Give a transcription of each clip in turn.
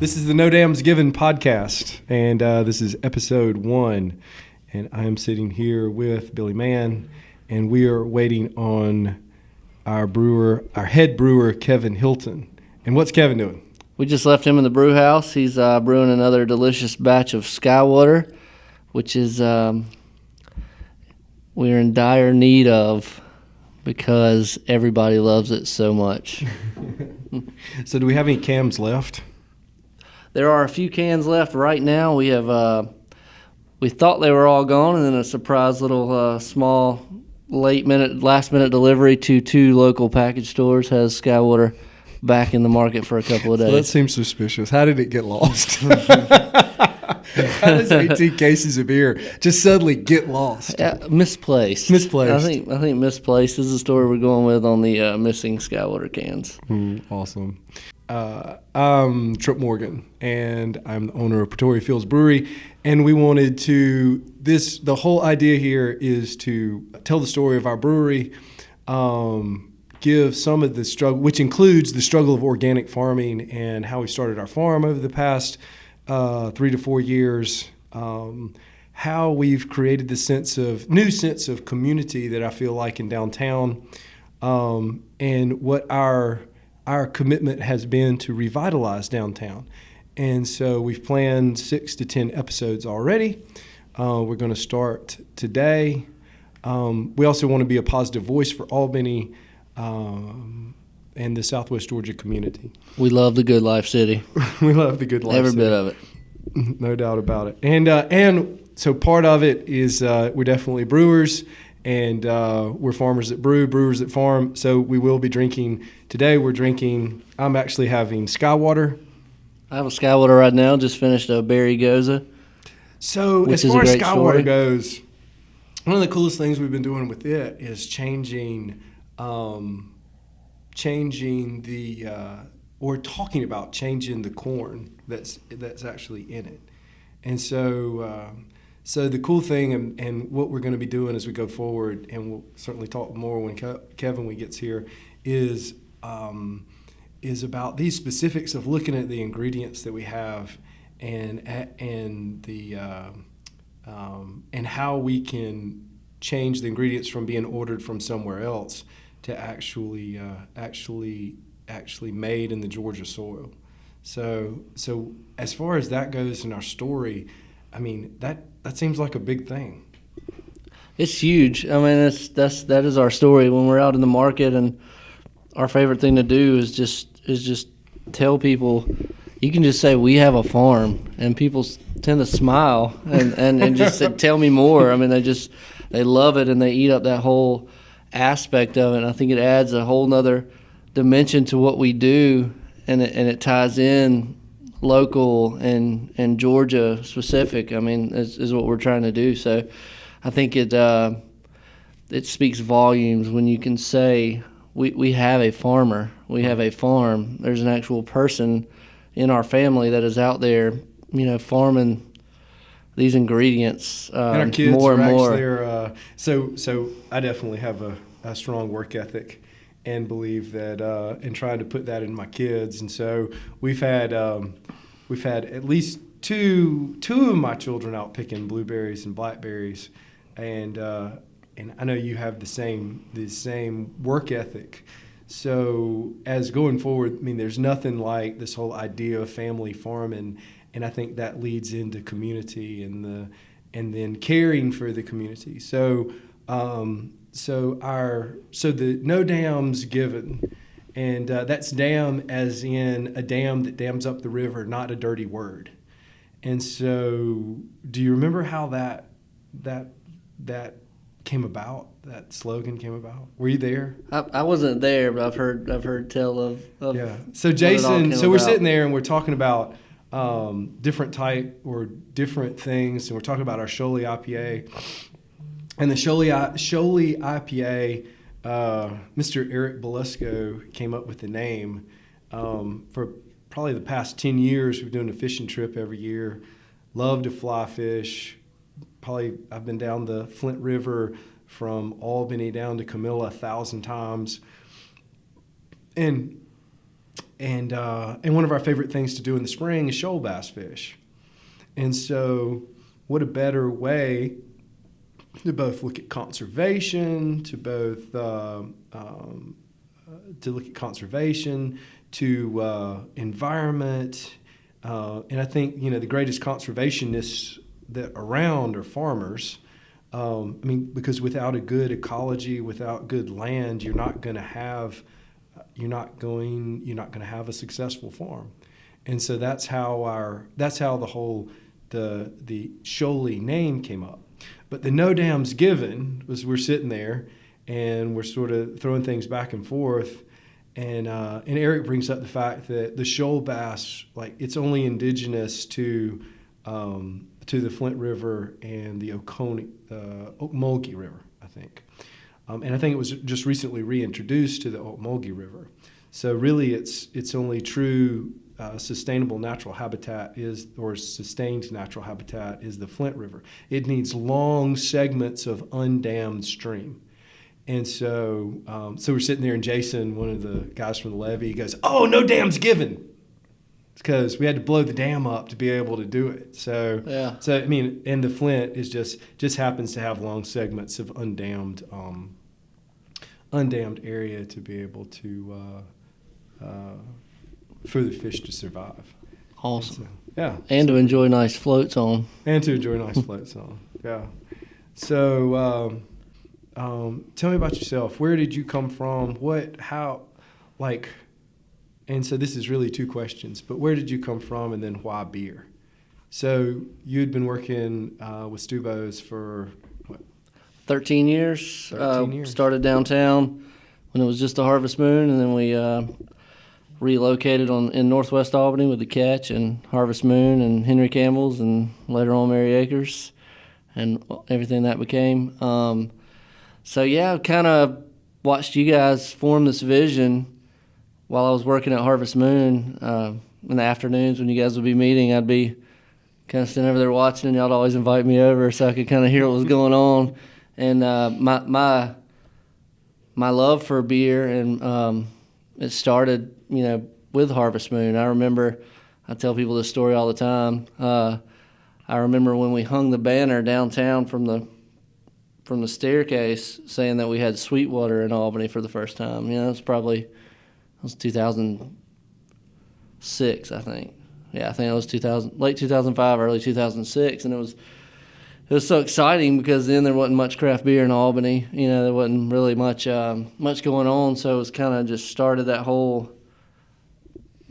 This is the No Damns Given podcast, and this is episode 1. And I am sitting here with Billy Mann, and we are waiting on our head brewer, Kevin Hilton. And what's Kevin doing? We just left him in the brew house. He's brewing another delicious batch of Skywater, which is we're in dire need of because everybody loves it so much. So do we have any cans left? There are a few cans left right now. We have we thought they were all gone, and then a surprise little small last minute delivery to 2 local package stores has Skywater back in the market for a couple of days. So that seems suspicious. How did it get lost? How does 18 cases of beer just suddenly get lost? Misplaced. Misplaced. I think misplaced is the story we're going with on the missing Skywater cans. Awesome. I'm Trip Morgan, and I'm the owner of Pretoria Fields Brewery, and we wanted to, the whole idea here is to tell the story of our brewery, give some of the struggle, which includes the struggle of organic farming and how we started our farm over the past 3 to 4 years, how we've created the new sense of community that I feel like in downtown, and what our commitment has been to revitalize downtown. And so we've planned 6 to 10 episodes already. We're going to start today. We also want to be a positive voice for Albany and the Southwest Georgia community. We love the good life city. We love the good life Every city. bit of it. No doubt about it. And so part of it is we're definitely brewers, and we're farmers that brew, brewers that farm. So we will be drinking. Today I'm actually having Skywater. I have a Skywater right now. Just finished a berry goza. So as far as Skywater goes, one of the coolest things we've been doing with it is changing the corn that's actually in it. And so the cool thing and what we're going to be doing as we go forward, and we'll certainly talk more when Kevin gets here, is about these specifics of looking at the ingredients that we have and how we can change the ingredients from being ordered from somewhere else to actually made in the Georgia soil. So as far as that goes in our story, I mean that seems like a big thing. It's huge. I mean, that is our story when we're out in the market, and our favorite thing to do is just tell people. You can just say we have a farm, and people tend to smile and just say, tell me more. I mean, they love it, and they eat up that whole aspect of it. And I think it adds a whole nother dimension to what we do, and it ties in local and Georgia specific. I mean, is what we're trying to do. So I think it speaks volumes when you can say we have a farmer, we have a farm. There's an actual person in our family that is out there, farming these ingredients and our kids more and more. So I definitely have a strong work ethic and believe that and trying to put that in my kids. And so we've had at least two of my children out picking blueberries and blackberries, and I know you have the same work ethic. So as going forward, I mean, there's nothing like this whole idea of family farming, and I think that leads into community and then caring for the community. So the No Dams Given, and that's dam as in a dam that dams up the river, not a dirty word. And so, do you remember how that came about? That slogan came about. Were you there? I wasn't there, but I've heard tell of yeah. So Jason, we're sitting there and we're talking about different type or different things, and we're talking about our Sholey IPA. And the Sholey IPA, Mr. Eric Belusco came up with the name. For probably the past 10 years, we've been doing a fishing trip every year. Love to fly fish. I've been down the Flint River from Albany down to Camilla 1,000 times. And and one of our favorite things to do in the spring is shoal bass fish. And so, what a better way to both look at conservation, to look at conservation, to environment, and I think the greatest conservationists that around are farmers. Because without a good ecology, without good land, you're not going to have a successful farm. And so that's how the Shoaly name came up. But the no damns given was we're sitting there and we're sort of throwing things back and forth. And Eric brings up the fact that the shoal bass, it's only indigenous to the Flint River and the Ocmulgee River, I think. And I think it was just recently reintroduced to the Ocmulgee River. So really it's only true sustainable natural habitat sustained natural habitat is the Flint River. It needs long segments of undammed stream. And so we're sitting there, and Jason, one of the guys from the levee, goes, "Oh, no dams given," because we had to blow the dam up to be able to do it. So yeah. And the Flint is just happens to have long segments of undammed area to be able to for the fish to survive. Awesome. So, yeah. And to enjoy nice floats on. Yeah. So tell me about yourself. Where did you come from? And so this is really two questions, but where did you come from, and then why beer? So you'd been working with Stubos for what? 13 years. 13 years. Started downtown when it was just a Harvest Moon, and then we relocated in Northwest Albany with the Catch and Harvest Moon and Henry Campbell's, and later on Mary Acres, and everything that became. So yeah, kind of watched you guys form this vision while I was working at Harvest Moon. In the afternoons when you guys would be meeting, I'd be kind of sitting over there watching, and y'all would always invite me over so I could kind of hear what was going on. And my love for beer, and it started, with Harvest Moon. I remember, I tell people this story all the time. I remember when we hung the banner downtown from the staircase saying that we had Sweetwater in Albany for the first time. It was 2006, I think. Yeah, I think it was late 2005, early 2006, and it was so exciting because then there wasn't much craft beer in Albany. There wasn't really much going on, so it was kind of just started that whole.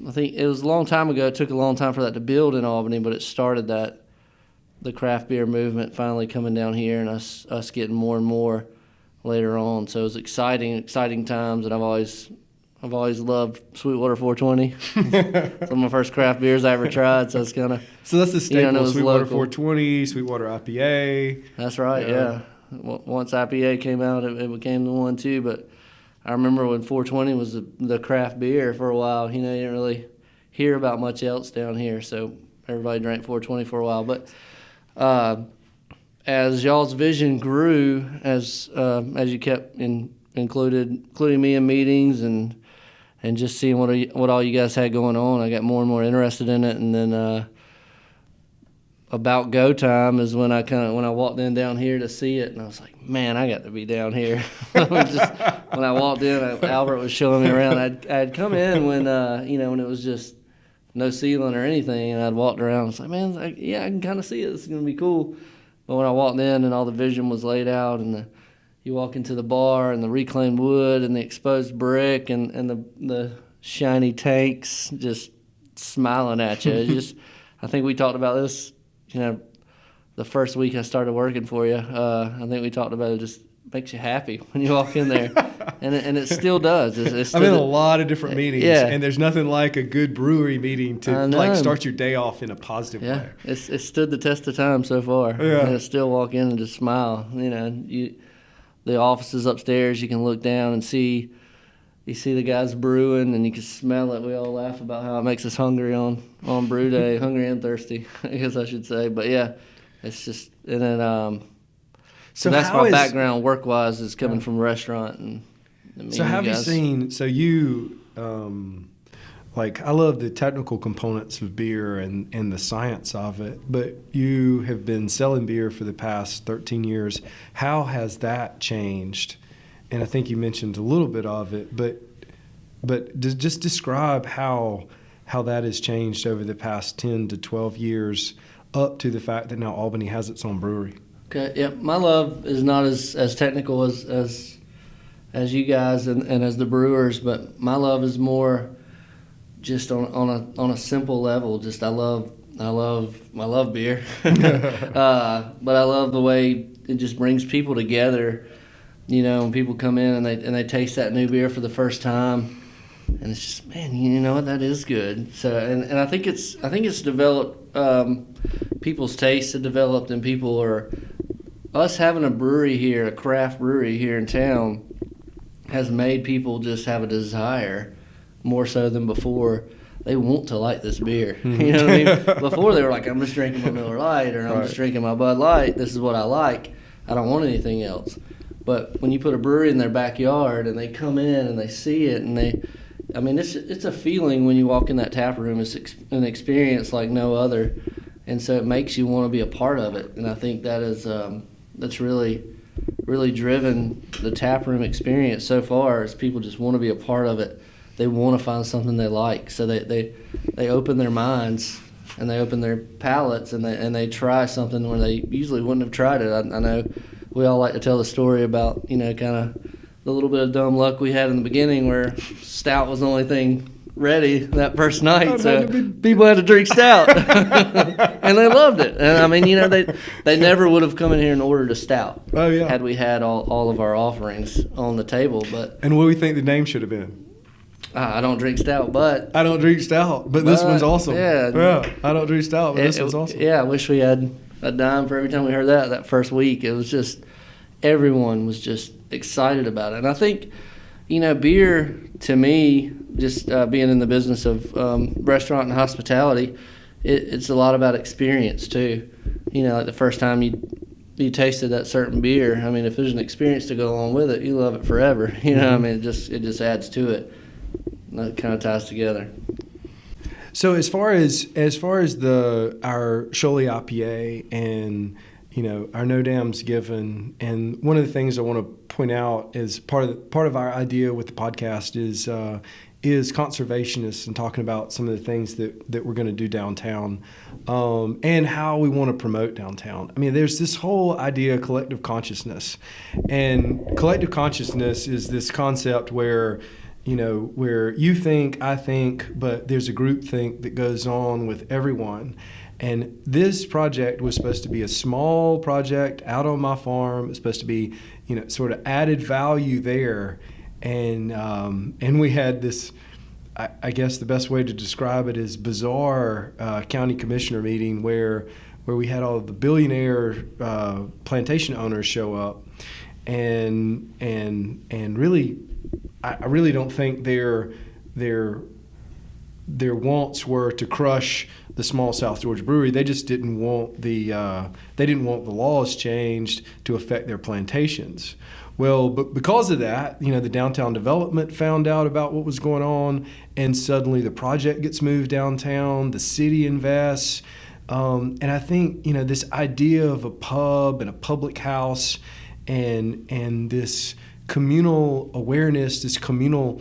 I think it was a long time ago. It took a long time for that to build in Albany, but it started the craft beer movement finally coming down here, and us getting more and more later on. So it was exciting times, and I've always loved Sweetwater 420. It's one of my first craft beers I ever tried, so it's kind of... So that's the staple, Sweetwater local. 420, Sweetwater IPA. That's right, yeah. Once IPA came out, it became the one too, but I remember when 420 was the craft beer for a while. You didn't really hear about much else down here, so everybody drank 420 for a while. But as y'all's vision grew, as you kept including me in meetings and just seeing what all you guys had going on, I got more and more interested in it. And then about go time is when I walked in down here to see it, and I was like, man, I got to be down here. When I walked in, Albert was showing me around. I'd come in when when it was just no ceiling or anything, and I'd walked around. I was like, man, I can kind of see it. This is gonna be cool. But when I walked in and all the vision was laid out, and you walk into the bar and the reclaimed wood and the exposed brick and the shiny tanks just smiling at you. I think we talked about this, the first week I started working for you. I think we talked about it. Just makes you happy when you walk in there, and it still does. I'm in a lot of different meetings, yeah. And there's nothing like a good brewery meeting to start your day off in a positive way. It stood the test of time so far. Yeah, and I still walk in and just smile. The offices upstairs, you can look down and see the guys brewing, and you can smell it. We all laugh about how it makes us hungry on brew day, hungry and thirsty, I guess I should say. But yeah, it's just, and then so that's my background work-wise, is coming from restaurant and so have you seen? So you like I love the technical components of beer and the science of it, but you have been selling beer for the past 13 years. How has that changed? And I think you mentioned a little bit of it, but just describe how that has changed over the past 10 to 12 years up to the fact that now Albany has its own brewery. Okay, yeah, my love is not as technical as you guys and as the brewers, but my love is more just on a simple level. Just I love beer, but I love the way it just brings people together. You know, when people come in and they taste that new beer for the first time, and it's just, man, you know what, that is good. So and I think it's developed. People's tastes have developed, and people are us having a brewery here, a craft brewery here in town, has made people just have a desire more so than before. They want to like this beer. You know what I mean? Before they were like, I'm just drinking my Miller Lite, or I'm just drinking my Bud Light. This is what I like. I don't want anything else. But when you put a brewery in their backyard and they come in and they see it, and it's a feeling when you walk in that tap room. It's an experience like no other, and so it makes you want to be a part of it. And I think that is that's really driven the tap room experience so far. Is people just want to be a part of it. They want to find something they like, so they open their minds and they open their palates and they try something where they usually wouldn't have tried it. I know we all like to tell the story about, you know, kind of the little bit of dumb luck we had in the beginning where stout was the only thing ready that first night, so people had to drink stout, and they loved it. And I mean, you know, they never would have come in here and ordered a stout. Oh yeah, had we had all of our offerings on the table. But and what do we think the name should have been? I don't drink stout, but I don't drink stout, but this one's awesome. Yeah, I don't drink stout, but this one's awesome. Yeah, I wish we had a dime for every time we heard that first week. It was just, everyone was just excited about it. And I think, you know, beer, to me, just being in the business of restaurant and hospitality, it's a lot about experience too. You know, like the first time you tasted that certain beer, I mean, if there's an experience to go along with it, you love it forever. You know, I mean, it just adds to it. And that kind of ties together. So as far as our Sholey IPA and, you know, our No Dams Given, and one of the things I want to point out is part of our idea with the podcast is conservationists and talking about some of the things that we're going to do downtown, and how we want to promote downtown. I mean, there's this whole idea of collective consciousness, and collective consciousness is this concept where, you know, where you think, I think, but there's a group think that goes on with everyone. And this project was supposed to be a small project out on my farm. It's supposed to be, you know, sort of added value there. And we had this, I guess the best way to describe it is bizarre county commissioner meeting where we had all of the billionaire plantation owners show up, and really, I really don't think their wants were to crush the small South Georgia brewery. They just didn't want the laws changed to affect their plantations. Well, but because of that, you know, the downtown development found out about what was going on, and suddenly the project gets moved downtown. The city invests, and I think, you know, this idea of a pub and a public house, and this communal awareness, this communal,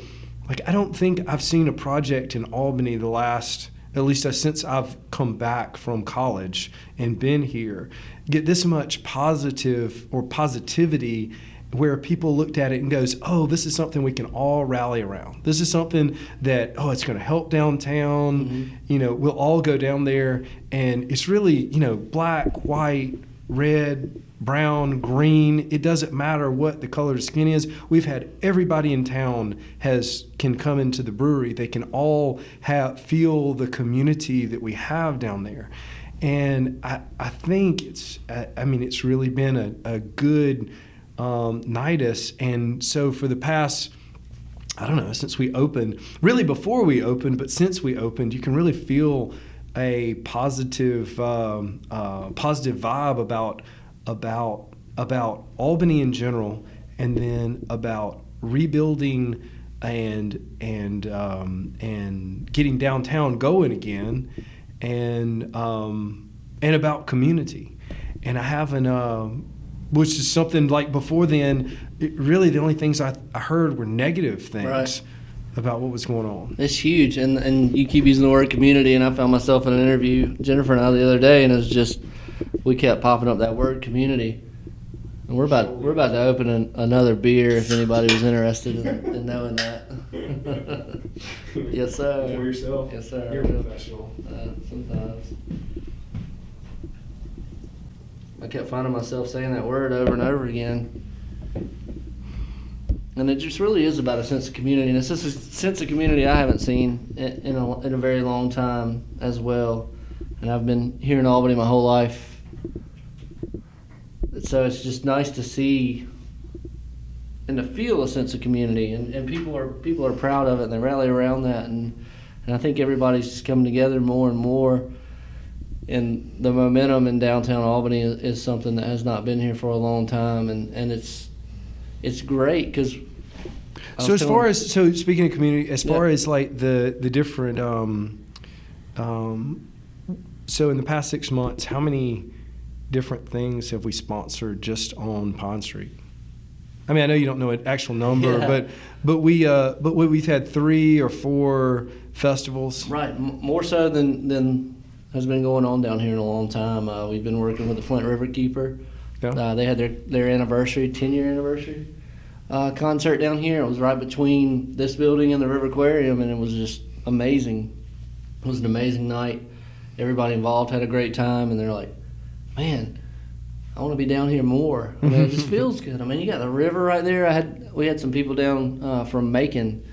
like, I don't think I've seen a project in Albany the last, at least since I've come back from college and been here, get this much positivity where people looked at it and goes, oh, this is something we can all rally around. This is something that, oh, it's going to help downtown. Mm-hmm. You know, we'll all go down there, and it's really, you know, black, white, red, brown, green. It doesn't matter what the color of skin is. We've had everybody in town can come into the brewery. They can all feel the community that we have down there. And I think it's really been a good nidus. And so for the past, I don't know, since we opened, really before we opened, but since we opened, you can really feel a positive vibe about Albany in general, and then about rebuilding and getting downtown going again, and about community. And I haven't, which is something like before then, really the only things I heard were negative things. Right. About what was going on. It's huge, and you keep using the word community, and I found myself in an interview, Jennifer and I, the other day, and it was just, we kept popping up that word community. And we're about to open another beer if anybody was interested in knowing that. Yes, sir. For yourself. Yes, sir. You're a professional. Sometimes. I kept finding myself saying that word over and over again. And it just really is about a sense of community, and it's just a sense of community I haven't seen in a very long time as well. And I've been here in Albany my whole life, so it's just nice to see and to feel a sense of community, and people are proud of it, and they rally around that, and I think everybody's just coming together more and more. And the momentum in downtown Albany is something that has not been here for a long time, and it's great because. So speaking of community, as far as like the different, so in the past 6 months, how many different things have we sponsored just on Pine Street? I mean, I know you don't know an actual number, but we've had 3 or 4 festivals. Right, more so than has been going on down here in a long time. We've been working with the Flint River Keeper. Yeah. They had their anniversary, 10-year anniversary concert down here. It was right between this building and the River Aquarium, and it was just amazing. It was an amazing night. Everybody involved had a great time, and they're like, man, I want to be down here more. I mean, it just feels good. I mean, you got the river right there. We had some people down from Macon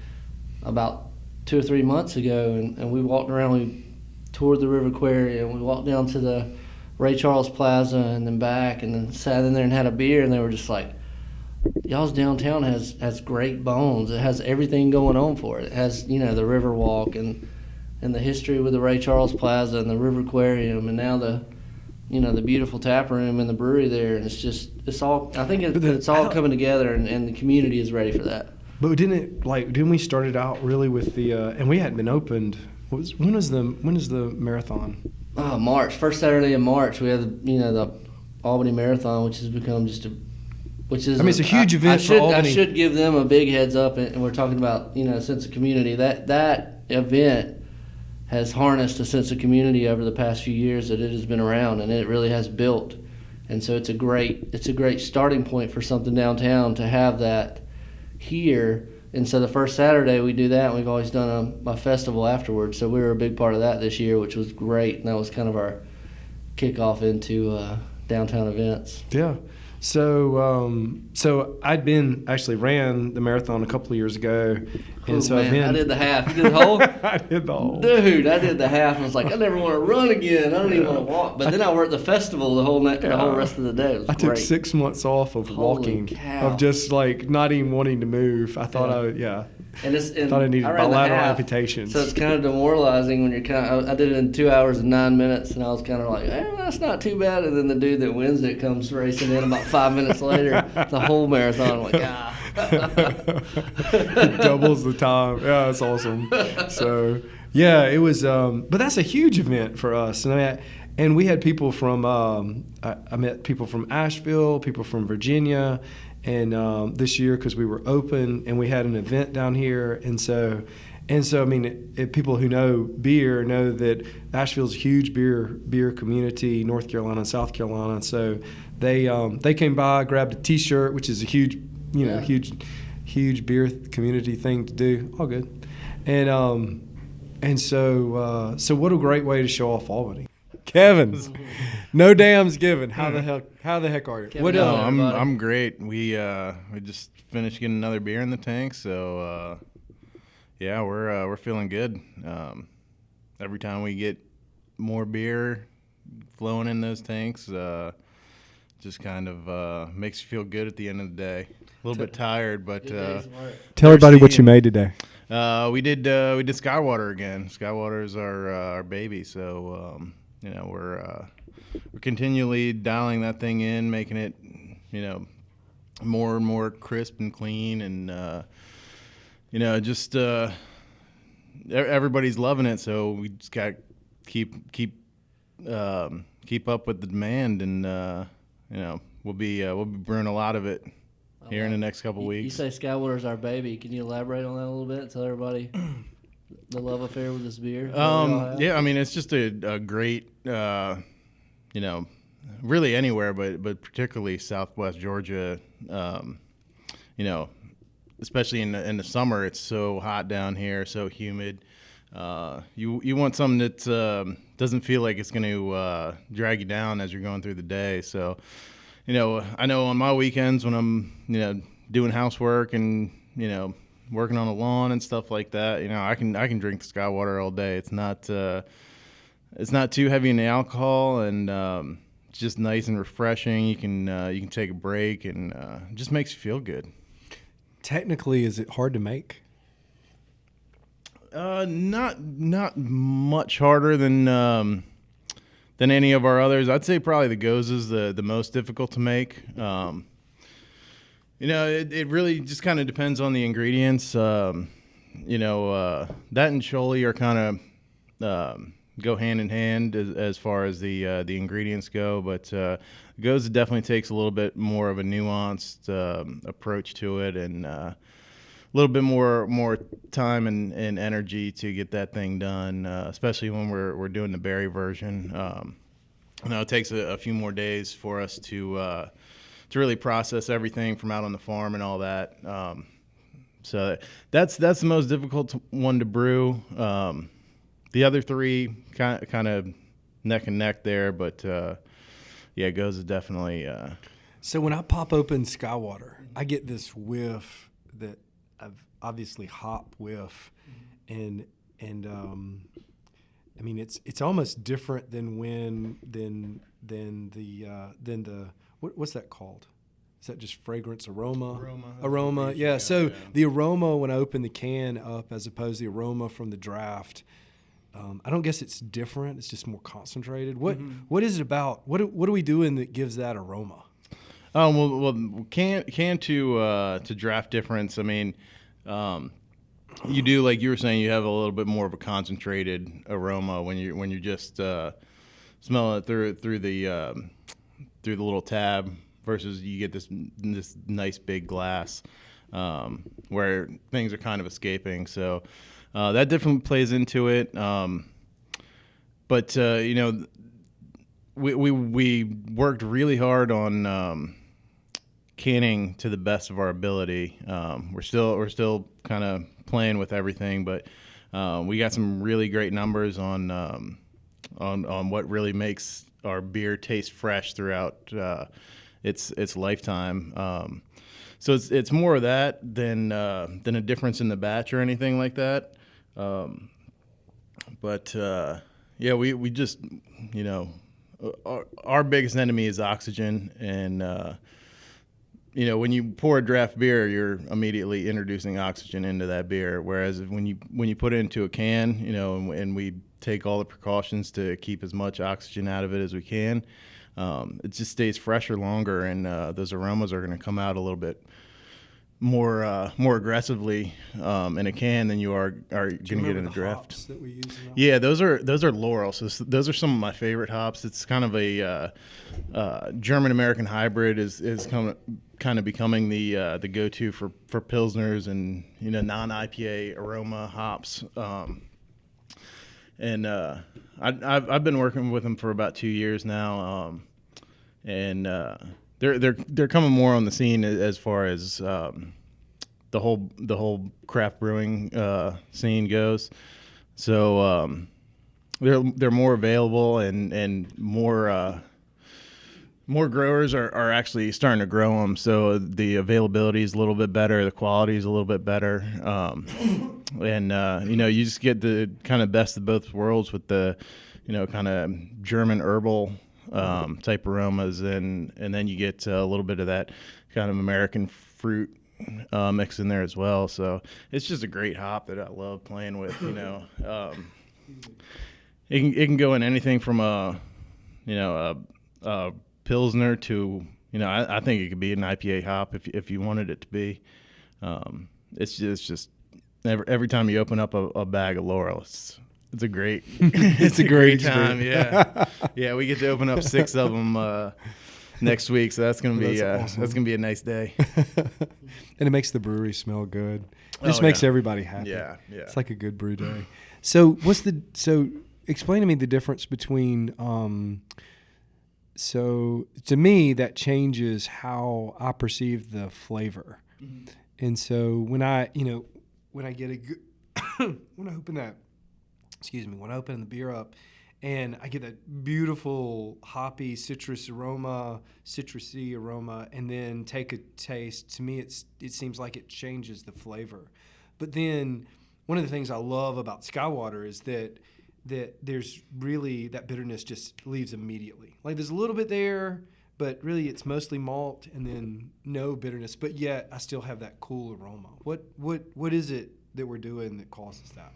about 2 or 3 months ago, and we walked around. We toured the River Aquarium. We walked down to the Ray Charles Plaza and then back, and then sat in there and had a beer, and they were just like, y'all's downtown has great bones. It has everything going on for it. It has, the River Walk and the history with the Ray Charles Plaza and the River Aquarium, and now the beautiful taproom and the brewery there. And it's all coming together, and the community is ready for that. But didn't we start it out really with the and we hadn't been opened. When is the marathon? March, first Saturday in March. We had the Albany Marathon, which has become it's a huge event for Albany. I should give them a big heads up, and we're talking about a sense of community. That event has harnessed a sense of community over the past few years that it has been around, and it really has built. And so it's a great starting point for something downtown to have that here. And so the first Saturday we do that, and we've always done a festival afterwards. So we were a big part of that this year, which was great, and that was kind of our kickoff into downtown events. Yeah. So I'd ran the marathon a couple of years ago, and so I did the half. You did the whole? I did the whole. Dude, I did the half, and I was like, I never want to run again. I don't even want to walk. But then I worked the festival the whole rest of the day. It was great. I took 6 months off of walking, of just like not even wanting to move. I thought thought I needed bilateral amputation. So it's kind of demoralizing when you're I did it in 2 hours and 9 minutes, and I was kind of like, that's not too bad. And then the dude that wins it comes racing in about 5 minutes later, the whole marathon. I'm like, It doubles the time. Yeah, that's awesome. So yeah, it was. But that's a huge event for us, and we had people from. I met people from Asheville, people from Virginia. And this year, because we were open and we had an event down here, and so I mean, people who know beer know that Asheville's a huge beer community, North Carolina and South Carolina. So they came by, grabbed a T-shirt, which is a huge beer community thing to do. All good, and so what a great way to show off Albany. Kevin's, no damns given. How the heck are you? Kevin, I'm great. We just finished getting another beer in the tank, so yeah, we're feeling good. Every time we get more beer flowing in those tanks, just kind of makes you feel good at the end of the day. A little bit tired, but tell everybody what you made today. We did Skywater again. Skywater is our baby, so. We're continually dialing that thing in, making it, more and more crisp and clean, and just everybody's loving it, so we just got to keep up with the demand, and we'll be brewing a lot of it here in the next couple weeks. You say Skywater's our baby. Can you elaborate on that a little bit? Tell everybody the love affair with this beer. Yeah, I mean, it's just a great, really anywhere, but particularly Southwest Georgia. Especially in the summer, it's so hot down here, so humid. You want something that doesn't feel like it's going to drag you down as you're going through the day. So, I know on my weekends when I'm doing housework and working on the lawn and stuff like that, I can drink the Skywater all day. It's not too heavy in the alcohol, and it's just nice and refreshing. You can take a break, and it just makes you feel good. Technically, is it hard to make? Not much harder than any of our others. I'd say probably the Goes is the most difficult to make. It really just kind of depends on the ingredients. That and Choli are kind of go hand in hand as far as the ingredients go, but Goes definitely takes a little bit more of a nuanced approach to it, and a little bit more time and energy to get that thing done, especially when we're doing the berry version. It takes a few more days for us to really process everything from out on the farm and all that. So that's the most difficult one to brew. The other three kind of neck and neck there, but Goes is definitely. So when I pop open Skywater, I get this whiff that I've obviously hop whiff, and I mean it's almost different than what's that called? Is that just fragrance, aroma? Aroma. Yeah. So the aroma when I open the can up, as opposed to the aroma from the draft. I don't guess it's different. It's just more concentrated. What is it about? What are we doing that gives that aroma? Well, can to draft difference. I mean, you do, like you were saying, you have a little bit more of a concentrated aroma when you're just smelling it through the little tab, versus you get this nice big glass where things are kind of escaping. So. That definitely plays into it, but we worked really hard on canning to the best of our ability. We're still kind of playing with everything, but we got some really great numbers on what really makes our beer taste fresh throughout its lifetime. So it's more of that than a difference in the batch or anything like that. We just, our biggest enemy is oxygen, and when you pour a draft beer, you're immediately introducing oxygen into that beer. Whereas when you put it into a can, and we take all the precautions to keep as much oxygen out of it as we can, it just stays fresher longer, and those aromas are going to come out a little bit more aggressively in a can than you are going to get in a draft. Hops that we use yeah, those are Laurel. So those are some of my favorite hops. It's kind of a German American hybrid is kind of becoming the go-to for pilsners and non-IPA aroma hops. I've been working with them for about 2 years now, and they're coming more on the scene as far as the whole craft brewing scene goes. So they're more available, and more growers are actually starting to grow them. So the availability is a little bit better, the quality is a little bit better, and you just get the kind of best of both worlds with the kind of German herbal type aromas, and then you get a little bit of that kind of American fruit mix in there as well. So it's just a great hop that I love playing with. It can go in anything from a pilsner to I think it could be an IPA hop if you wanted it to be. It's just every time you open up a bag of Laurel, it's a great It's a great time. Yeah, we get to open up 6 of them next week, so that's gonna be awesome. that's gonna be a nice day. And it makes the brewery smell good. It Oh, just makes yeah. everybody happy. Yeah. It's like a good brew day. So explain to me the difference between so to me that changes how I perceive the flavor. Mm-hmm. And so when I get a good when I open the beer up and I get that beautiful hoppy citrusy aroma, and then take a taste, to me it seems like it changes the flavor. But then one of the things I love about Skywater is that there's really that bitterness just leaves immediately. Like there's a little bit there, but really it's mostly malt and then no bitterness. But yet I still have that cool aroma. What is it that we're doing that causes that?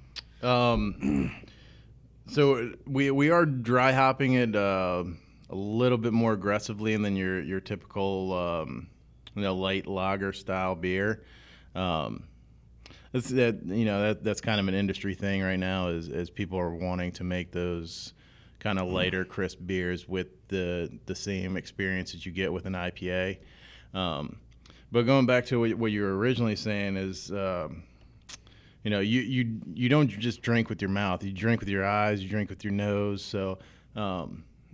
So we are dry hopping it a little bit more aggressively than your typical light lager style beer. That's kind of an industry thing right now as people are wanting to make those kind of lighter, crisp beers with the same experience that you get with an IPA. But going back to what you were originally saying is, you don't just drink with your mouth. You drink with your eyes. You drink with your nose. So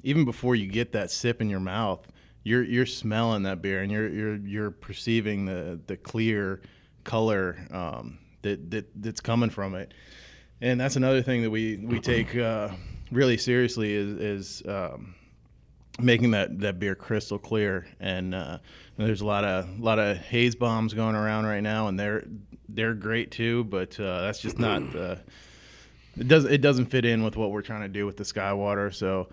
even before you get that sip in your mouth, you're smelling that beer and you're perceiving the clear color that's coming from it. And that's another thing that we take really seriously is making that beer crystal clear. And there's a lot of haze bombs going around right now, and they're great too, but that's just not it doesn't fit in with what we're trying to do with the Skywater. So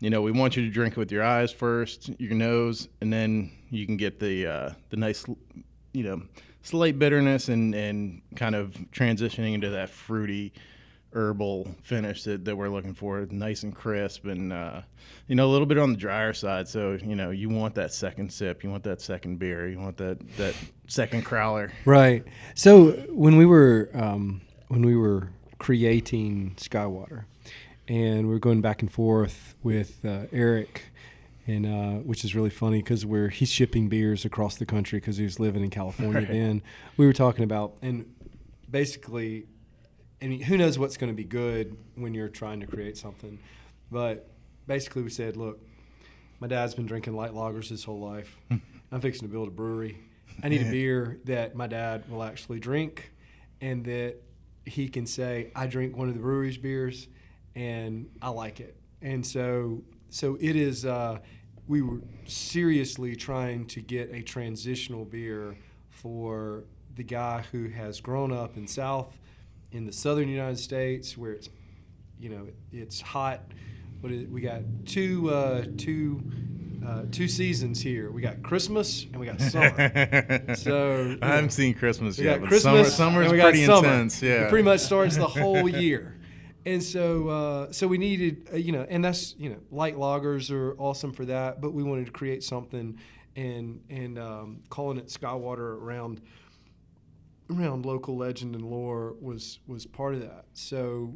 we want you to drink it with your eyes first, your nose, and then you can get the nice slight bitterness and kind of transitioning into that fruity herbal finish that we're looking for, nice and crisp, and a little bit on the drier side. So you want that second sip, you want that second beer, you want that second crowler. Right. So when we were creating Skywater, and we were going back and forth with Eric, and which is really funny because he's shipping beers across the country because he was living in California Right. then. We were talking about, and basically, I mean, who knows what's going to be good when you're trying to create something. But basically we said, look, my dad's been drinking light lagers his whole life. I'm fixing to build a brewery. I need a beer that my dad will actually drink and that he can say, I drink one of the brewery's beers and I like it. And so it is, we were seriously trying to get a transitional beer for the guy who has grown up in the southern United States, where it's hot. We got two seasons here. We got Christmas and we got summer. So I haven't seen Christmas we yet, got but Christmas summer's and we got pretty summer. intense. Yeah, It pretty much starts the whole year. And so we needed, and that's, light lagers are awesome for that, but we wanted to create something and calling it Skywater around local legend and lore was part of that. So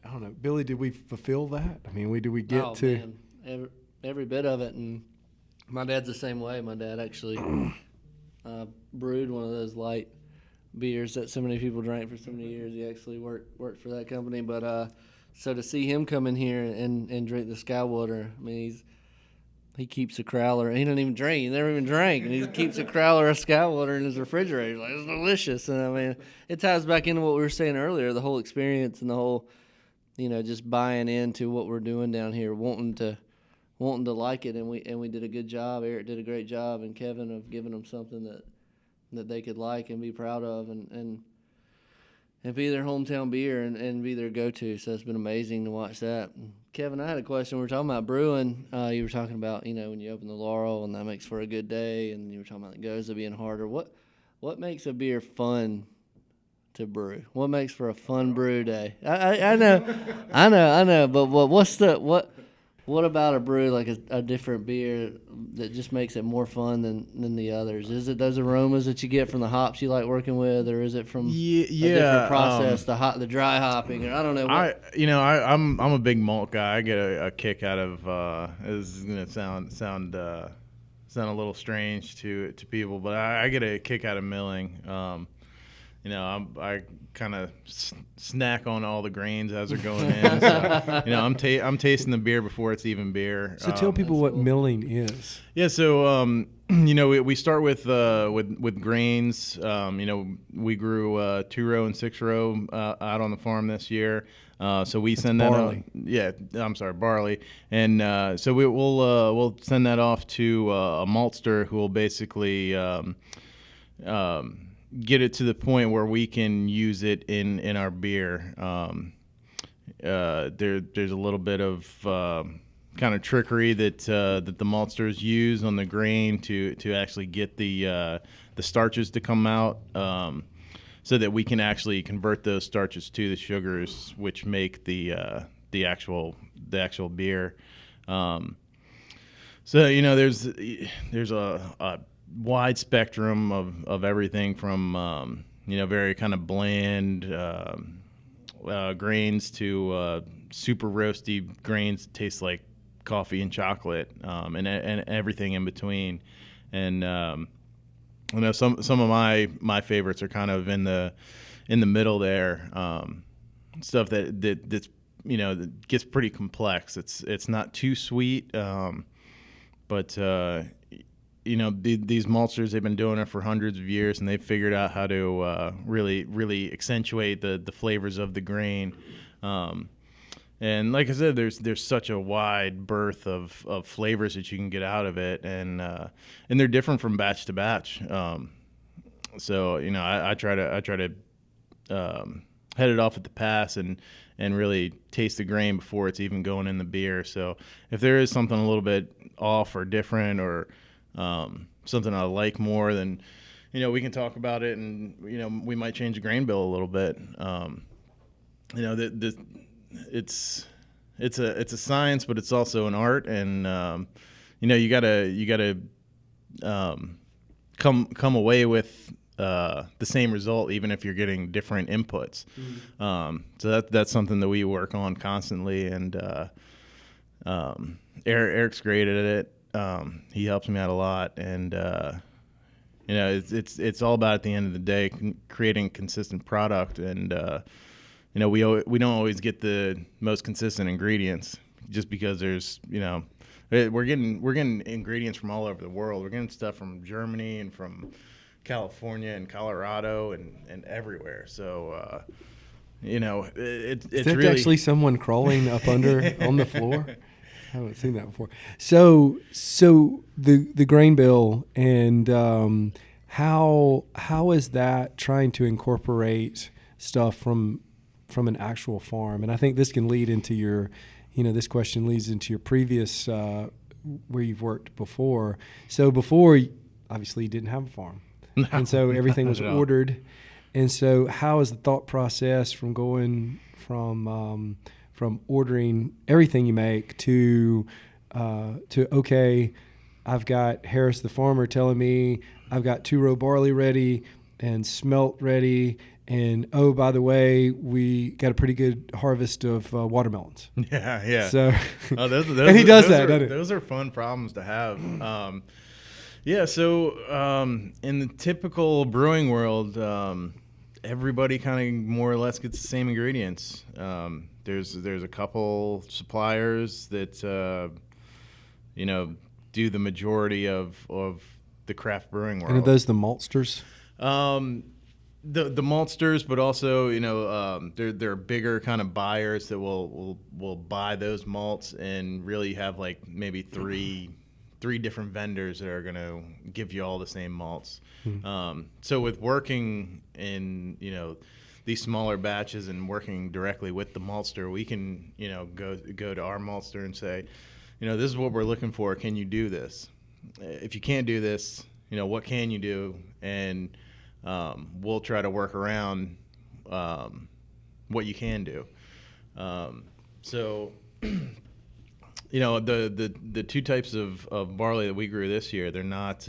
I don't know, Billy, did we fulfill that? I mean, did we get to? Man, every bit of it, and my dad's the same way. My dad actually brewed one of those light beers that so many people drank for so many years. He actually worked for that company. But so to see him come in here and drink the Skywater, I mean, he keeps a crowler. He doesn't even drink. He never even drank, and he keeps a crowler of Skywater in his refrigerator. He's like, it's delicious. And I mean, it ties back into what we were saying earlier, the whole experience and the whole, just buying into what we're doing down here, wanting to like it, and we did a good job. Eric did a great job, and Kevin, of giving them something that they could like and be proud of, and be their hometown beer and be their go-to. So it's been amazing to watch that. And Kevin, I had a question. We were talking about brewing. You were talking about, when you open the Laurel and that makes for a good day, and you were talking about the Goza being harder. What makes a beer fun to brew? What makes for a fun brew day? I know, but What about a brew like a different beer that just makes it more fun than the others? Is it those aromas that you get from the hops you like working with, or is it from a different process, the dry hopping, or I don't know? I'm a big malt guy. I get a kick out of. This is gonna sound a little strange to people, but I get a kick out of milling. I kind of snack on all the grains as they're going in. So, I'm tasting the beer before it's even beer. So tell people what milling is. Yeah, so we start with grains. We grew 2-row and 6-row out on the farm this year. So we send that barley. Barley, and so we'll send that off to a maltster who will basically get it to the point where we can use it in our beer. There's a little bit of kind of trickery that the maltsters use on the grain to actually get the starches to come out, so that we can actually convert those starches to the sugars, which make the actual beer. There's a wide spectrum of everything from very kind of bland grains to super roasty grains that taste like coffee and chocolate, and everything in between. And some of my favorites are kind of in the middle there. Stuff that's that gets pretty complex. It's not too sweet, but these maltsters, they've been doing it for hundreds of years, and they've figured out how to really accentuate the flavors of the grain. And like I said, there's such a wide berth of flavors that you can get out of it, and they're different from batch to batch. So I try to head it off at the pass and really taste the grain before it's even going in the beer. So if there is something a little bit off or different, or something I like more, then we can talk about it, and we might change the grain bill a little bit. It's a science, but it's also an art, and you gotta come away with the same result, even if you're getting different inputs. So that's something that we work on constantly, and Eric's great at it. He helps me out a lot, and it's all about, at the end of the day, creating consistent product. And we don't always get the most consistent ingredients, just because there's we're getting ingredients from all over the world. We're getting stuff from Germany and from California and Colorado and everywhere. So it's really actually someone crawling up under on the floor. I haven't seen that before. So the grain bill, and how is that trying to incorporate stuff from an actual farm? And I think this can lead into your, this question leads into your previous where you've worked before. So before, obviously, you didn't have a farm, and so everything was ordered. And so, how is the thought process from going from ordering everything you make to okay, I've got Harris the farmer telling me I've got 2-row barley ready and smelt ready, and oh, by the way, we got a pretty good harvest of watermelons. Yeah. So those and he does that, doesn't it? Those are fun problems to have. So in the typical brewing world, everybody kind of more or less gets the same ingredients. There's a couple suppliers that do the majority of the craft brewing world. And are those the maltsters? The maltsters, but also they're bigger kind of buyers that will buy those malts and really have like maybe three different vendors that are going to give you all the same malts. So with working in these smaller batches and working directly with the maltster, we can go to our maltster and say, this is what we're looking for. Can you do this? If you can't do this, what can you do? And we'll try to work around what you can do. So the two types of barley that we grew this year, they're not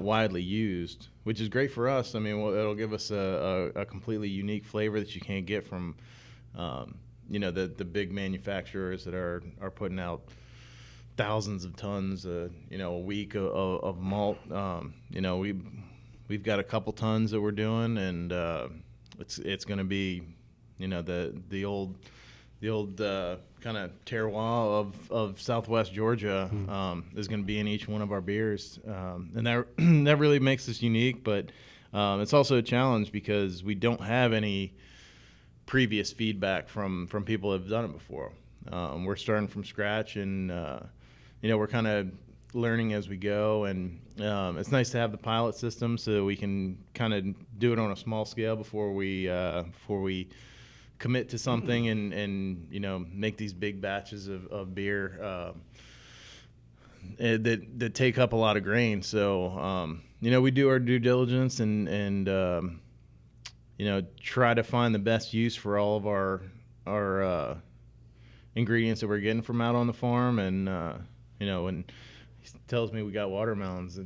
widely used, which is great for us. I mean, it'll give us a completely unique flavor that you can't get from, the big manufacturers that are putting out thousands of tons, a week of malt. We've got a couple tons that we're doing, and it's going to be, the old kind of terroir of Southwest Georgia is going to be in each one of our beers, and that really makes us unique. But it's also a challenge because we don't have any previous feedback from people that have done it before. We're starting from scratch, and we're kind of learning as we go. And it's nice to have the pilot system so that we can kind of do it on a small scale before we commit to something and make these big batches of beer that take up a lot of grain. So we do our due diligence and try to find the best use for all of our ingredients that we're getting from out on the farm. And when he tells me we got watermelons,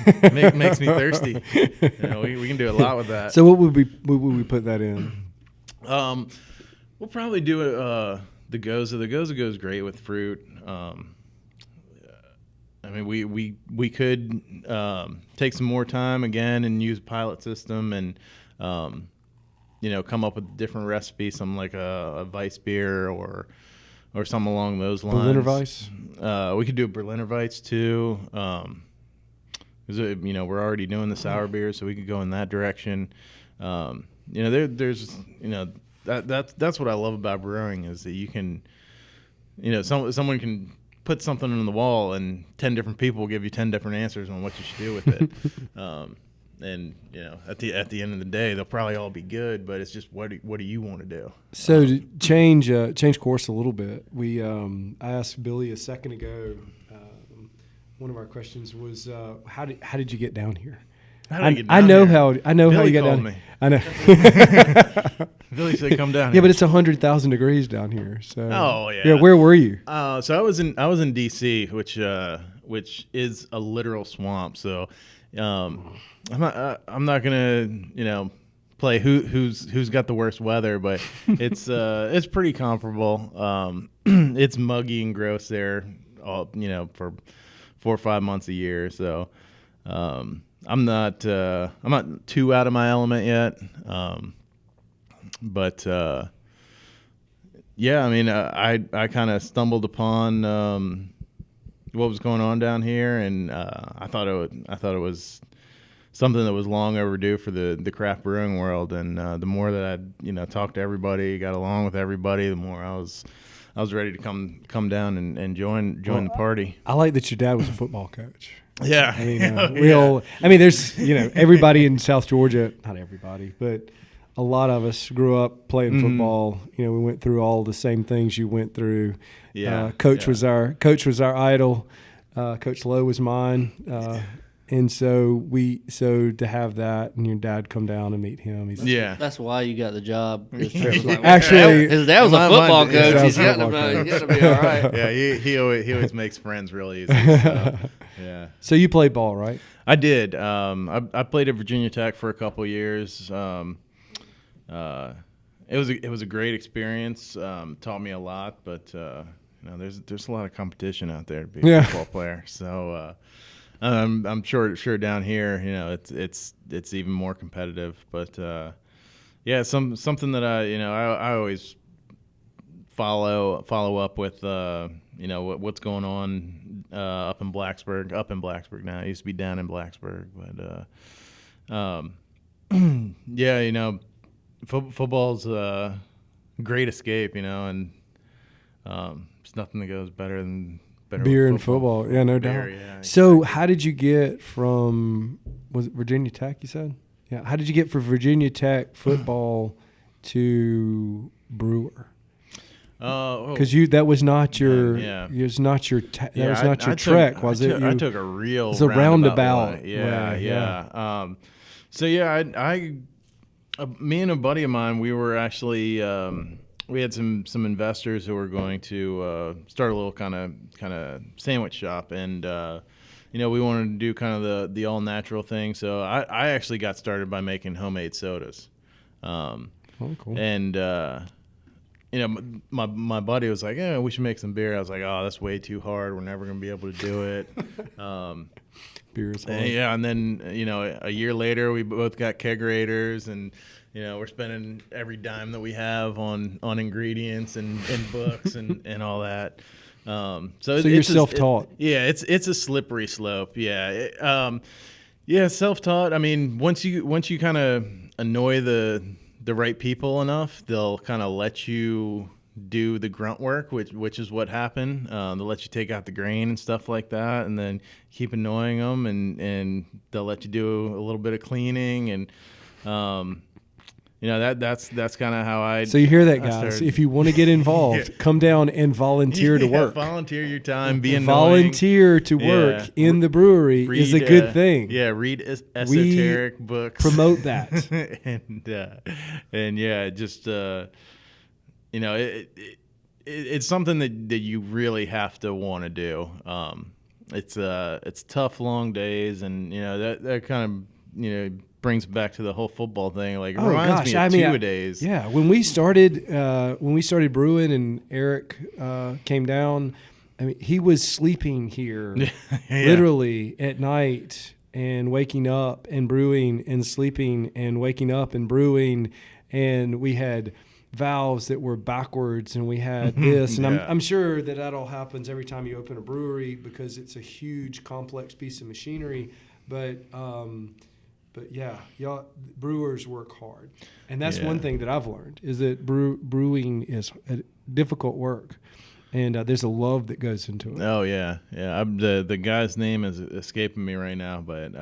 it makes me thirsty. We can do a lot with that. So what would we put that in? We'll probably do the Goza. The Goza goes great with fruit. We could take some more time again and use a pilot system and come up with a different recipe, something like a Weiss beer or something along those lines. Berliner Weiss. We could do a Berliner Weiss too. Because we're already doing the sour beer, so we could go in that direction. There's that's what I love about brewing is that you can, someone can put something on the wall and 10 different people will give you 10 different answers on what you should do with it. And at the end of the day, they'll probably all be good, but it's just what do you want to do? So to change course a little bit, I asked Billy a second ago. One of our questions was how did you get down here? I know how you got down. Me. I know. Billy said, "Come down." Yeah, here. but it's 100,000 degrees down here. So. Oh yeah. Yeah, where were you? So I was in D.C., which is a literal swamp. So I'm not gonna play who's got the worst weather, but it's pretty comparable. It's muggy and gross there, for 4 or 5 months a year. So. I'm not too out of my element yet, but I kind of stumbled upon what was going on down here, and I thought it was something that was long overdue for the craft brewing world. And the more that I talked to everybody, got along with everybody, the more I was ready to come down and join the party. I like that your dad was a football coach. Yeah. There's, everybody in South Georgia, not everybody, but a lot of us grew up playing football. We went through all the same things you went through. Yeah. Coach was our idol. Coach Lowe was mine. And so to have that and your dad come down and meet him. That's why you got the job. Actually, his dad was a football coach. He's got to be all right. Yeah, he always makes friends real easy. So, yeah. So you played ball, right? I did. I played at Virginia Tech for a couple of years. It was a great experience. Taught me a lot, but there's a lot of competition out there to be a football player. So. I'm sure down here, it's even more competitive. But something that I always follow up with. What's going on up in Blacksburg now. It used to be down in Blacksburg, but football's a great escape, and there's nothing that goes better than. Beer and football. Yeah, no doubt. Yeah, exactly. So how did you get from, was it Virginia Tech you said? Yeah. How did you get from Virginia Tech football to Brewer? Because that was not your trek, was it? I took a real It's a roundabout. Yeah. Me and a buddy of mine, we were actually we had some investors who were going to start a little kind of sandwich shop, and we wanted to do kind of the all natural thing. So I actually got started by making homemade sodas. Cool. And my buddy was like, "Yeah, we should make some beer." I was like, "Oh, that's way too hard. We're never gonna be able to do it." Beer is hard. And then a year later, we both got kegerators, and we're spending every dime that we have on ingredients and books and all that. So you're self-taught. It's a slippery slope. Self-taught. I mean, once you kind of annoy the right people enough, they'll kind of let you do the grunt work, which is what happened. They'll let you take out the grain and stuff like that, and then keep annoying them, and they'll let you do a little bit of cleaning, and that's kind of how I. So you hear that, guys? If you want to get involved, come down and volunteer to work. Volunteer your time. Be annoying. Volunteer to work in the brewery is a good thing. Read esoteric books. Promote that. It's something that you really have to want to do. It's tough, long days, and that kind of brings back to the whole football thing. Like, it reminds me of two-a-days. Yeah, when we started brewing and Eric came down, I mean, he was sleeping here literally at night and waking up and brewing and sleeping and waking up and brewing, and we had valves that were backwards, and we had this, and I'm sure that all happens every time you open a brewery because it's a huge, complex piece of machinery. But yeah, y'all brewers work hard, and that's one thing that I've learned is that brewing is a difficult work, and there's a love that goes into it. Oh yeah. The guy's name is escaping me right now, but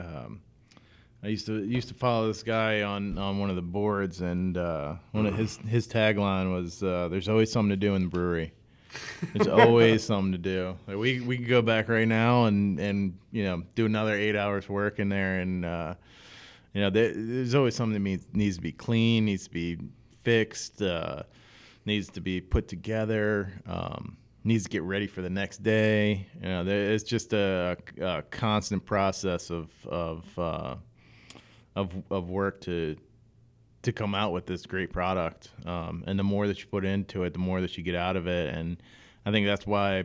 I used to follow this guy on one of the boards, and one of his tagline was "There's always something to do in the brewery." There's always something to do. Like, we could go back right now and do another 8 hours work in there, and there's always something that needs to be clean, needs to be fixed, needs to be put together, needs to get ready for the next day. It's just a constant process of work to come out with this great product. And the more that you put into it, the more that you get out of it. And I think that's why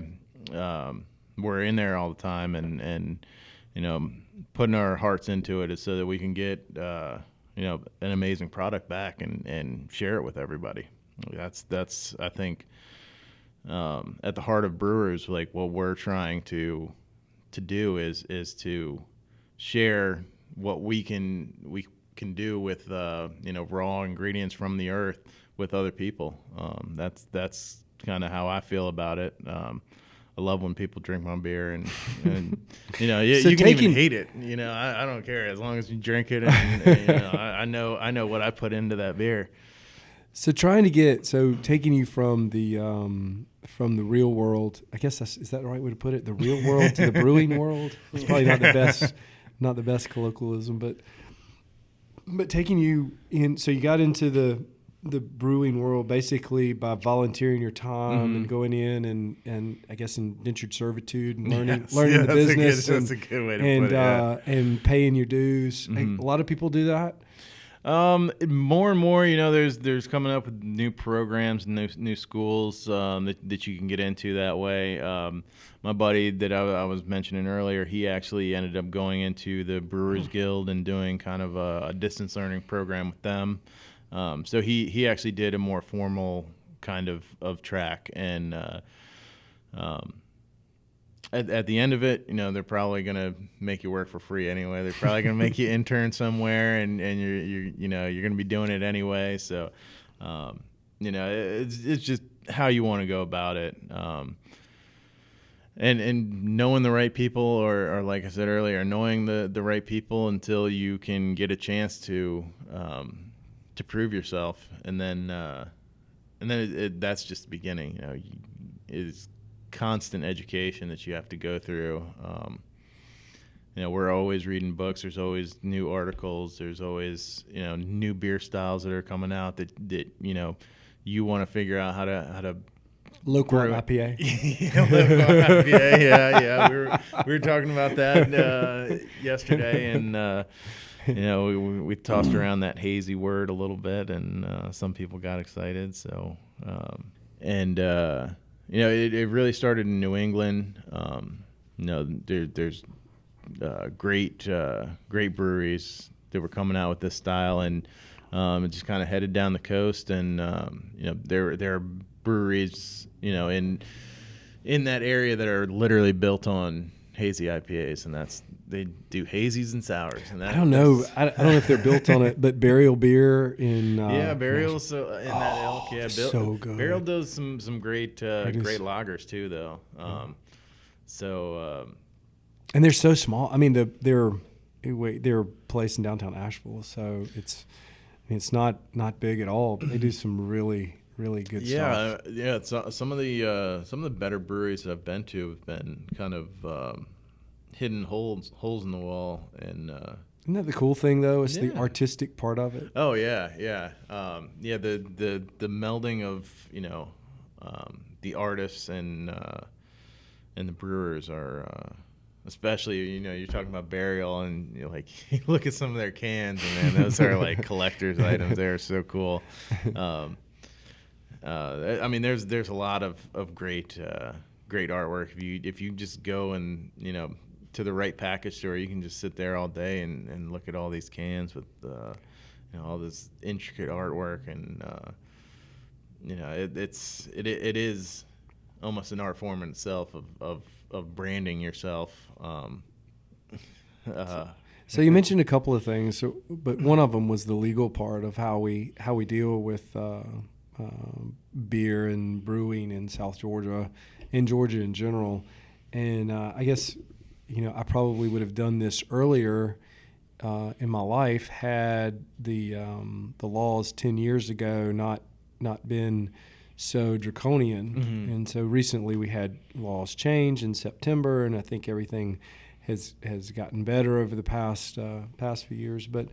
we're in there all the time and putting our hearts into it is so that we can get an amazing product back and share it with everybody. That's I think at the heart of Brewers, like what we're trying to do is to share what we can do with raw ingredients from the earth with other people. That's kind of how I feel about it. I love when people drink my beer, and you can even hate it. I don't care as long as you drink it, and I know what I put into that beer. So taking you from the real world, I guess is that the right way to put it? The real world to the brewing world. It's probably not the best colloquialism, but taking you in. So you got into the brewing world basically by volunteering your time and going in and I guess indentured servitude and learning the business. That's a good way to put it. And paying your dues. Mm-hmm. A lot of people do that. More and more, there's coming up with new programs and new schools that you can get into that way. My buddy that I was mentioning earlier, he actually ended up going into the Brewers Guild and doing kind of a distance learning program with them. So he actually did a more formal kind of track, and at the end of it, they're probably gonna make you work for free anyway. They're probably gonna make you intern somewhere, and you're gonna be doing it anyway. So, it's just how you want to go about it. And knowing the right people, or like I said earlier, knowing the right people until you can get a chance to prove yourself, and then that's just the beginning. It's constant education that you have to go through. We're always reading books. There's always new articles. There's always new beer styles that are coming out that you want to figure out how to Local brew- IPA. Yeah, local IPA. Yeah. We were talking about that yesterday, and we tossed around that hazy word a little bit, and some people got excited. So, it really started in New England. There's great breweries that were coming out with this style, and it just kind of headed down the coast, and there are breweries in that area that are literally built on hazy IPAs, and they do hazies and sours. And I don't know. I don't know if they're built on it, but Burial Beer in Burial's in that ilk. Yeah, so good. Burial does some great lagers too, though. And they're so small. I mean, they're placed in downtown Asheville, so it's not big at all. But they do some really good stuff. Yeah. Some of the better breweries that I've been to have been kind of hidden holes in the wall, and isn't that the cool thing though? It's the artistic part of it. Oh yeah. The melding of the artists and the brewers are. Especially, you're talking about Burial, and you look at some of their cans, and man, those are like collector's items. They're so cool. There's a lot of great artwork. If you just go and to the right package store, you can just sit there all day and look at all these cans with all this intricate artwork, and it is almost an art form in itself of branding yourself. So you mentioned a couple of things, but one of them was the legal part of how we deal with beer and brewing in South Georgia, in Georgia in general. And I guess I probably would have done this earlier in my life had the laws 10 years ago not been so draconian. Mm-hmm. And so recently we had laws change in September, and I think everything has gotten better over the past few years. But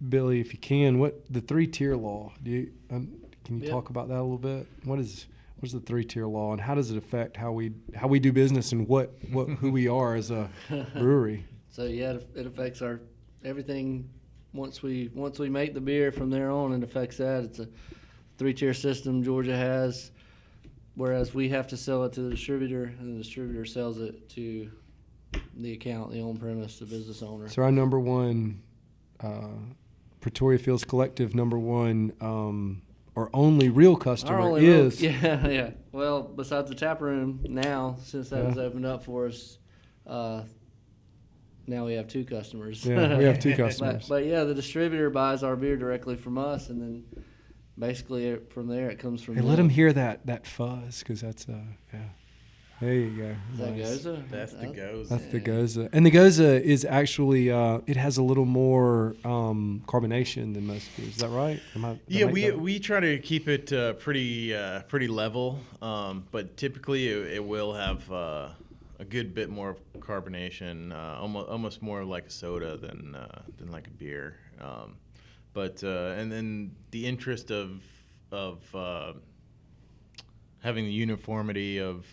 Billy, if you can, what the 3-tier law? Can you talk about that a little bit? What's the 3-tier law, and how does it affect how we do business and who we are as a brewery? So it affects our everything. Once we make the beer, from there on, it affects that. It's a 3-tier system Georgia has, whereas we have to sell it to the distributor, and the distributor sells it to the account, the on-premise, the business owner. So our number one, Pretoria Fields Collective number one, our only real customer is... Yeah. Well, besides the tap room now, since that has opened up for us, now we have 2 customers. Yeah, we have 2 customers. But the distributor buys our beer directly from us, and then basically from there it comes from Hey, let them hear that fuzz, because that's there you go. Is that Nice. Goza? That's the Goza. That's the Goza. And the Goza is actually it has a little more carbonation than most beers. Is that right? We try to keep it pretty level, but typically it will have a good bit more carbonation, almost more like a soda than like a beer. And then the interest of having the uniformity of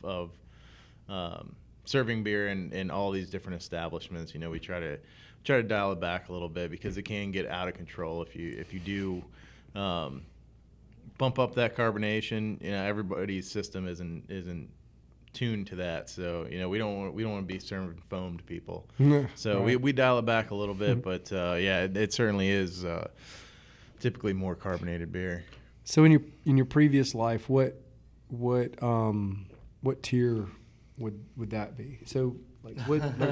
serving beer in all these different establishments, we try to dial it back a little bit, because it can get out of control if you do bump up that carbonation. Everybody's system isn't tuned to that, so we don't want to be serving foam to people. So right. we dial it back a little bit, but it certainly is typically more carbonated beer. So in your previous life, what tier would that be? So like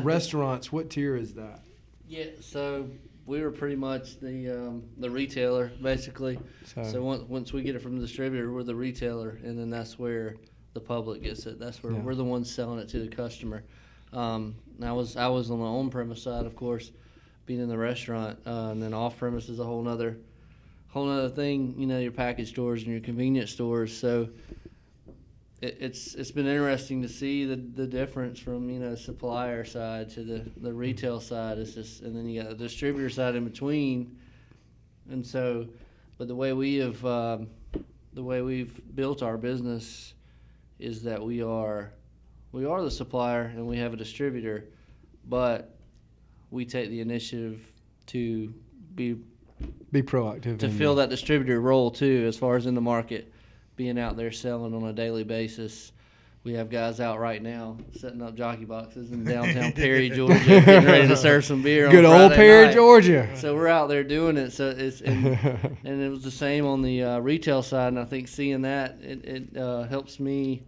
restaurants, what tier is that? Yeah, so we were pretty much the retailer, basically. So once we get it from the distributor, we're the retailer, and then that's where the public gets it. That's where we're the ones selling it to the customer. I was on the on-premise side, of course, being in the restaurant, and then off-premise is a whole nother thing. Your package stores and your convenience stores. So it's been interesting to see the difference from supplier side to the retail side. It's just, and then you got the distributor side in between, and so. But the way we've built our business is that we are the supplier and we have a distributor, but we take the initiative to be proactive to fill that distributor role too, as far as in the market, being out there selling on a daily basis. We have guys out right now setting up jockey boxes in downtown Perry, Georgia, getting ready to serve some beer on Good Friday old Perry, night. Georgia. So we're out there doing it. So and it was the same on the retail side, and I think seeing that it helps me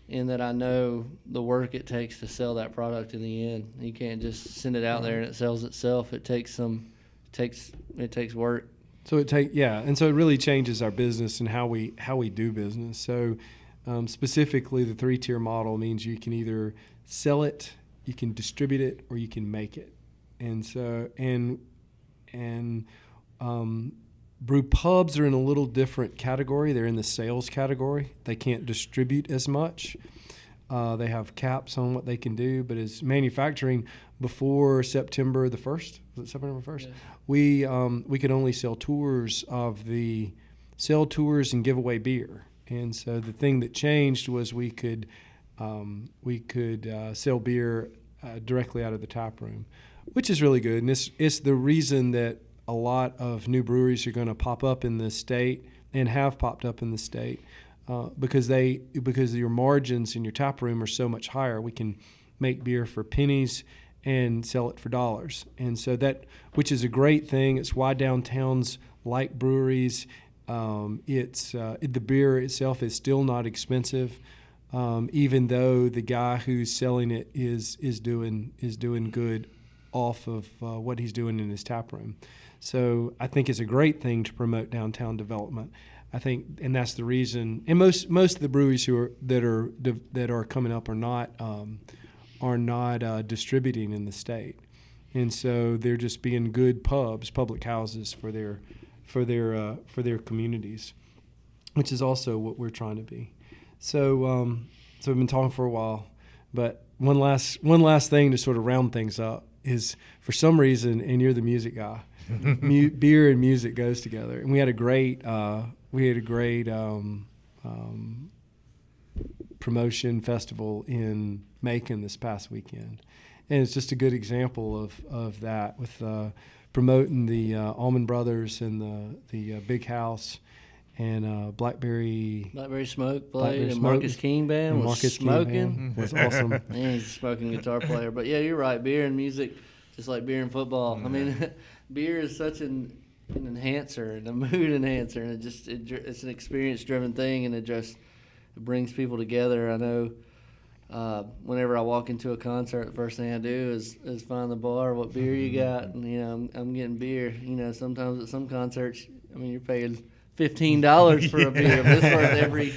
in that I know the work it takes to sell that product in the end. You can't just send it out there and it sells itself. It takes work. So and so it really changes our business and how we do business. So specifically, the 3-tier model means you can either sell it, you can distribute it, or you can make it. And so brew pubs are in a little different category. They're in the sales category. They can't distribute as much. They have caps on what they can do. But as manufacturing, before September the 1st, was it September 1st? Yeah. We could only sell tours and give away beer. And so the thing that changed was we could sell beer directly out of the tap room, which is really good. And it's the reason that a lot of new breweries are going to pop up in the state and have popped up in the state because your margins in your tap room are so much higher. We can make beer for pennies and sell it for dollars. And so which is a great thing. It's why downtowns like breweries. The beer itself is still not expensive, even though the guy who's selling it is doing good off of what he's doing in his tap room. So I think it's a great thing to promote downtown development. I think, and that's the reason. And most of the breweries that are coming up are not distributing in the state, and so they're just being good public houses for their communities, which is also what we're trying to be. So we've been talking for a while, but one last thing to sort of round things up is, for some reason, and you're the music guy, beer and music goes together, and we had a great promotion festival in Macon this past weekend, and it's just a good example of that with promoting the Allman Brothers and the Big House and Blackberry Smoke played, and Marcus King Band was smoking. Was awesome. And he's a smoking guitar player. But yeah, you're right. Beer and music, just like beer and football. I mean, beer is such an enhancer and a mood enhancer, and it's an experience-driven thing, and it brings people together. I know. Whenever I walk into a concert, the first thing I do is find the bar, what beer you got, and I'm getting beer. Sometimes at some concerts, you're paying $15 for a beer, but it's worth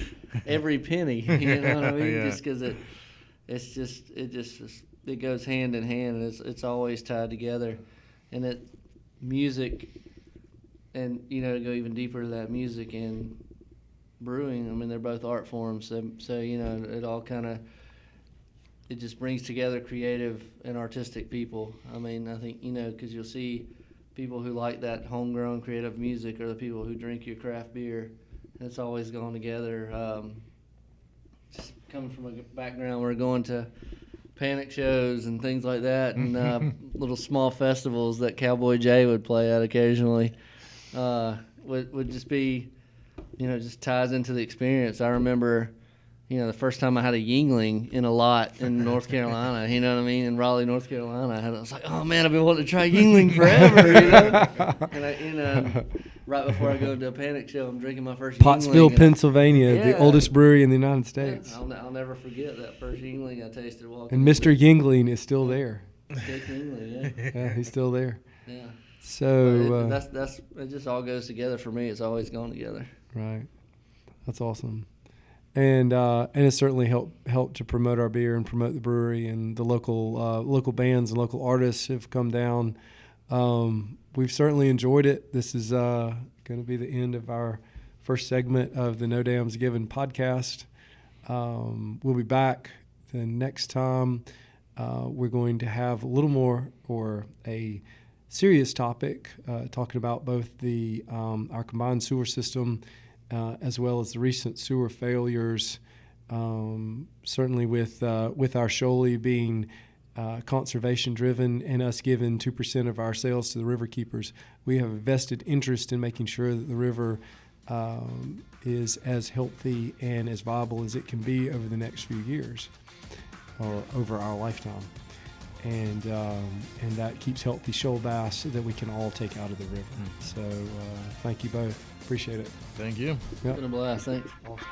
every penny. You know what I mean? Yeah. Just because it goes hand in hand, and it's always tied together. And music, and to go even deeper to that, music and brewing. They're both art forms, so it all kind of. It just brings together creative and artistic people. I think, because you'll see people who like that homegrown creative music are the people who drink your craft beer. And it's always gone together. Just coming from a background, we're going to panic shows and things like that, and little small festivals that Cowboy Jay would play at occasionally would just be, just ties into the experience. I remember the first time I had a Yingling in a lot in North Carolina, in Raleigh, North Carolina, I was like, oh man, I've been wanting to try Yingling forever, And right before I go to a panic show, I'm drinking my first Pottsville, Yingling. Pennsylvania, the oldest brewery in the United States. I'll never forget that first Yingling I tasted walking. And Mr. Yingling is still there. Dick Yingling, yeah. Yeah, he's still there. Yeah. So it just all goes together for me. It's always gone together. Right. That's awesome. And it certainly helped to promote our beer and promote the brewery, and the local bands and local artists have come down. We've certainly enjoyed it. This is going to be the end of our first segment of the No Dams Given podcast. We'll be back the next time. We're going to have a little more, or a serious topic, talking about both the our combined sewer system as well as the recent sewer failures. Certainly, with our Shoaley being conservation driven and us giving 2% of our sales to the river keepers, we have a vested interest in making sure that the river is as healthy and as viable as it can be over the next few years or over our lifetime. And that keeps healthy shoal bass that we can all take out of the river. So thank you both. Appreciate it. Thank you. Yep. It's been a blast. Thanks. Awesome.